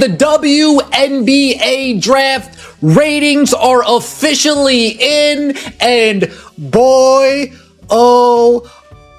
The WNBA draft ratings are officially in, and boy, oh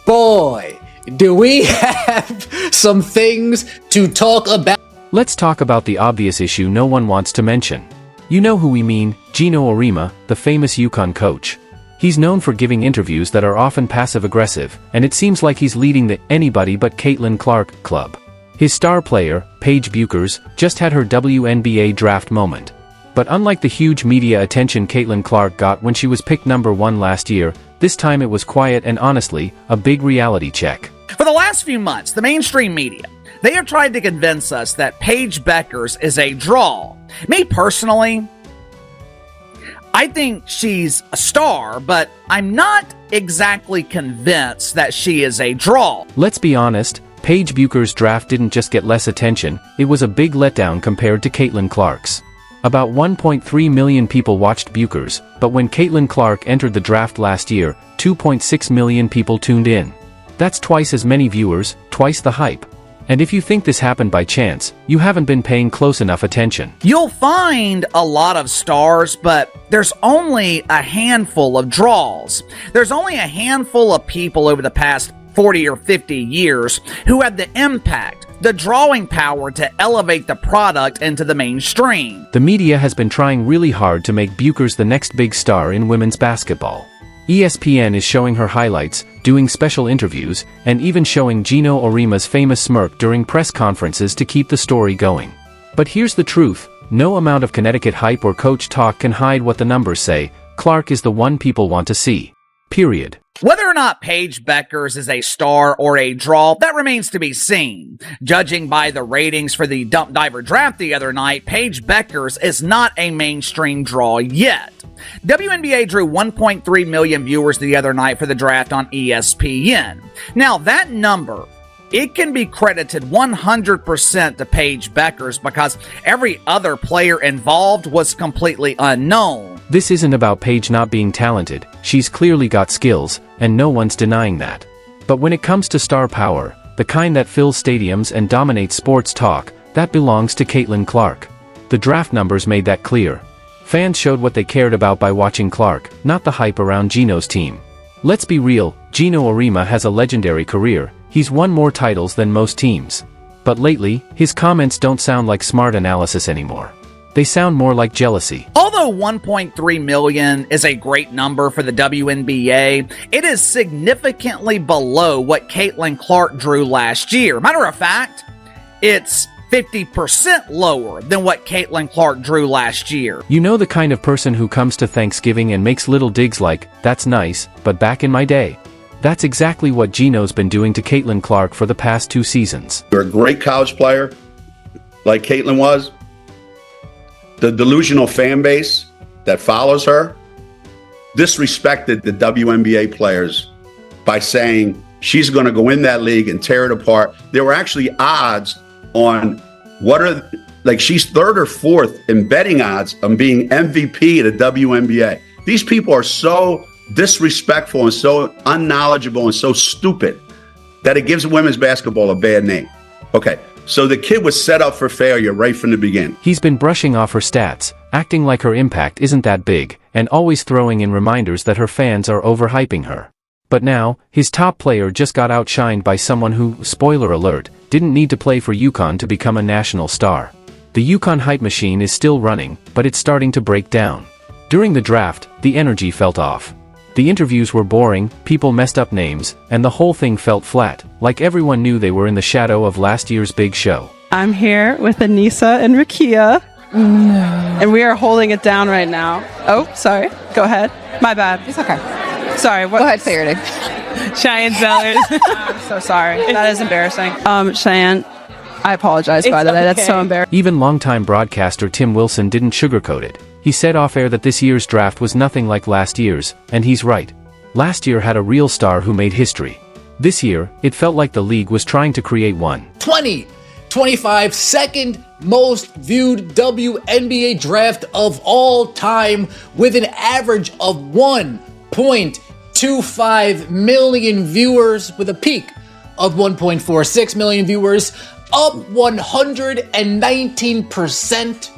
boy, do we have some things to talk about. Let's talk about the obvious issue no one wants to mention. You know who we mean, Geno Auriemma, the famous UConn coach. He's known for giving interviews that are often passive-aggressive, and it seems like he's leading the anybody but Caitlin Clark club. His star player, Paige Bueckers, just had her WNBA draft moment. But unlike the huge media attention Caitlin Clark got when she was picked number 1 last year, this time it was quiet and honestly, a big reality check. For the last few months, the mainstream media, they have tried to convince us that Paige Bueckers is a draw. Me personally, I think she's a star, but I'm not exactly convinced that she is a draw. Let's be honest, Paige Bueckers' draft didn't just get less attention, it was a big letdown compared to Caitlin Clark's. About 1.3 million people watched Bueckers, but when Caitlin Clark entered the draft last year, 2.6 million people tuned in. That's twice as many viewers, twice the hype. And if you think this happened by chance, you haven't been paying close enough attention. You'll find a lot of stars, but there's only a handful of draws. There's only a handful of people over the past 40 or 50 years who had the impact, the drawing power to elevate the product into the mainstream. The media has been trying really hard to make Bueckers the next big star in women's basketball. ESPN is showing her highlights, doing special interviews, and even showing Geno Auriemma's famous smirk during press conferences to keep the story going. But here's the truth, no amount of Connecticut hype or coach talk can hide what the numbers say. Clark is the one people want to see. Period. Whether or not Paige Bueckers is a star or a draw, that remains to be seen. Judging by the ratings for the Dump Diver draft the other night, Paige Bueckers is not a mainstream draw yet. WNBA drew 1.3 million viewers the other night for the draft on ESPN. Now, that number, it can be credited 100% to Paige Bueckers because every other player involved was completely unknown. This isn't about Paige not being talented, she's clearly got skills, and no one's denying that. But when it comes to star power, the kind that fills stadiums and dominates sports talk, that belongs to Caitlin Clark. The draft numbers made that clear. Fans showed what they cared about by watching Clark, not the hype around Geno's team. Let's be real, Geno Auriemma has a legendary career, he's won more titles than most teams. But lately, his comments don't sound like smart analysis anymore. They sound more like jealousy. Although 1.3 million is a great number for the WNBA, it is significantly below what Caitlin Clark drew last year. Matter of fact, it's 50% lower than what Caitlin Clark drew last year. You know the kind of person who comes to Thanksgiving and makes little digs like, "That's nice, but back in my day." That's exactly what Geno's been doing to Caitlin Clark for the past 2 seasons. You're a great college player, like Caitlin was. The delusional fan base that follows her disrespected the WNBA players by saying she's going to go in that league and tear it apart. There were actually odds on she's 3rd or 4th in betting odds on being MVP of the WNBA. These people are so disrespectful and so unknowledgeable and so stupid that it gives women's basketball a bad name. Okay, so the kid was set up for failure right from the beginning. He's been brushing off her stats, acting like her impact isn't that big, and always throwing in reminders that her fans are overhyping her. But now, his top player just got outshined by someone who, spoiler alert, didn't need to play for UConn to become a national star. The UConn hype machine is still running, but it's starting to break down. During the draft, the energy felt off. The interviews were boring, people messed up names, and the whole thing felt flat, like everyone knew they were in the shadow of last year's big show. I'm here with Anissa and Rakia, and we are holding it down right now. Oh, sorry. Go ahead. My bad. It's okay. Sorry. What? Go ahead, say your name. Cheyenne Zellers. I'm so sorry. That is embarrassing. Cheyenne, I apologize, by the way. That's so embarrassing. Even longtime broadcaster Tim Wilson didn't sugarcoat it. He said off-air that this year's draft was nothing like last year's, and he's right. Last year had a real star who made history. This year, it felt like the league was trying to create one. 2025 second most viewed WNBA draft of all time with an average of 1.25 million viewers with a peak of 1.46 million viewers. up 119%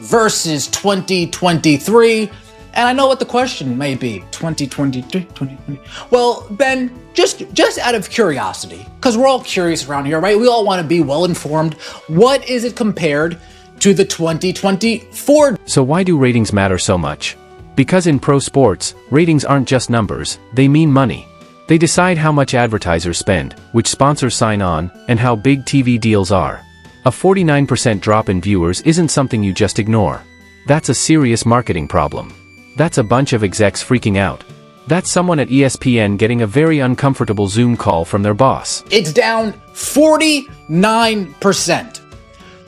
versus 2023. And I know what the question may be, 2023, 2020. Well, Ben, just out of curiosity, because we're all curious around here, right? We all want to be well informed. What is it compared to the 2024? So why do ratings matter so much? Because in pro sports, ratings aren't just numbers, they mean money. They decide how much advertisers spend, which sponsors sign on, and how big TV deals are. A 49% drop in viewers isn't something you just ignore. That's a serious marketing problem. That's a bunch of execs freaking out. That's someone at ESPN getting a very uncomfortable Zoom call from their boss. It's down 49%.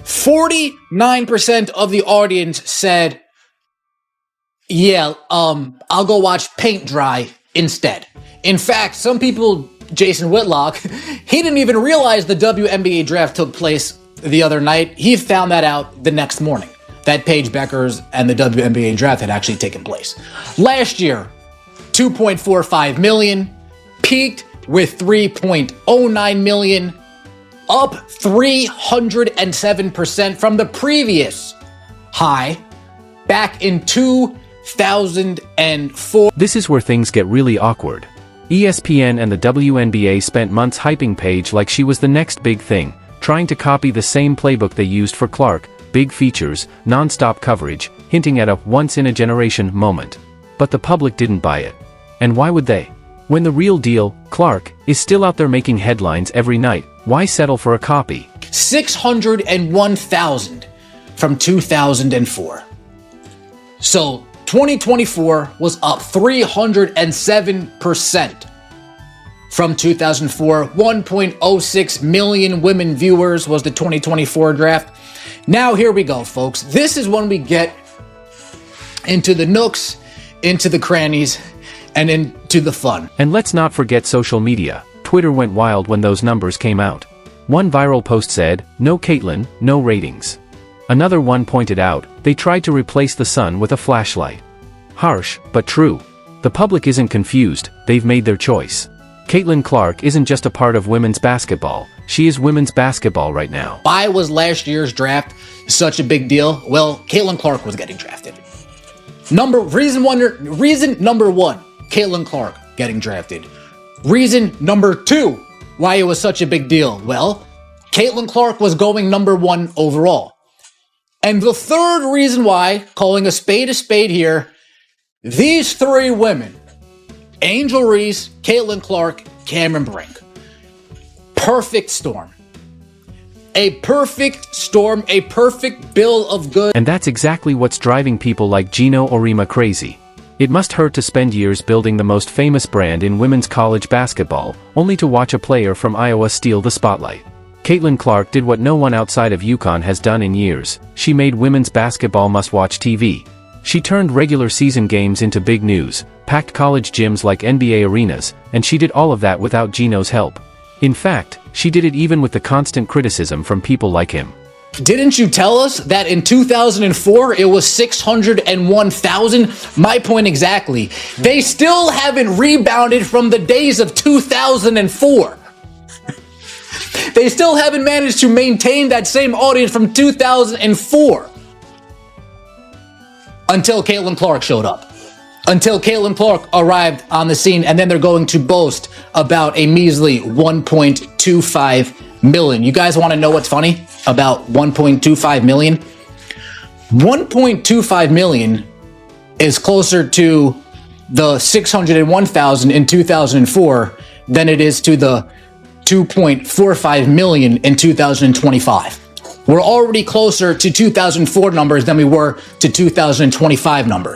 49% of the audience said, yeah, I'll go watch paint dry instead. In fact, some people, Jason Whitlock, he didn't even realize the WNBA draft took place the other night. He found that out the next morning, that Paige Bueckers and the WNBA draft had actually taken place. Last year, 2.45 million, peaked with 3.09 million, up 307% from the previous high back in 2004. This is where things get really awkward. ESPN and the WNBA spent months hyping Paige like she was the next big thing, trying to copy the same playbook they used for Clark, big features, non-stop coverage, hinting at a once-in-a-generation moment. But the public didn't buy it. And why would they? When the real deal, Clark, is still out there making headlines every night, why settle for a copy? 601,000 from 2004. So 2024 was up 307% from 2004. 1.06 million women viewers was the 2024 draft. Now here we go, folks. This is when we get into the nooks, into the crannies, and into the fun. And let's not forget social media. Twitter went wild when those numbers came out. One viral post said, "No Caitlyn, no ratings." Another one pointed out, they tried to replace the sun with a flashlight. Harsh, but true. The public isn't confused, they've made their choice. Caitlin Clark isn't just a part of women's basketball, she is women's basketball right now. Why was last year's draft such a big deal? Well, Caitlin Clark was getting drafted. Reason number one, Caitlin Clark getting drafted. Reason number two, why it was such a big deal. Well, Caitlin Clark was going number one overall. And the third reason why, calling a spade here, these three women, Angel Reese, Caitlin Clark, Cameron Brink. Perfect storm. A perfect storm, a perfect bill of goods. And that's exactly what's driving people like Geno Auriemma crazy. It must hurt to spend years building the most famous brand in women's college basketball, only to watch a player from Iowa steal the spotlight. Caitlin Clark did what no one outside of UConn has done in years. She made women's basketball must-watch TV. She turned regular season games into big news, packed college gyms like NBA arenas, and she did all of that without Geno's help. In fact, she did it even with the constant criticism from people like him. Didn't you tell us that in 2004 it was 601,000? My point exactly. They still haven't rebounded from the days of 2004. They still haven't managed to maintain that same audience from 2004. Until Caitlin Clark showed up. Until Caitlin Clark arrived on the scene, and then they're going to boast about a measly 1.25 million. You guys want to know what's funny about 1.25 million? 1.25 million is closer to the 601,000 in 2004 than it is to the 2.45 million in 2025. We're already closer to 2004 numbers than we were to 2025 numbers.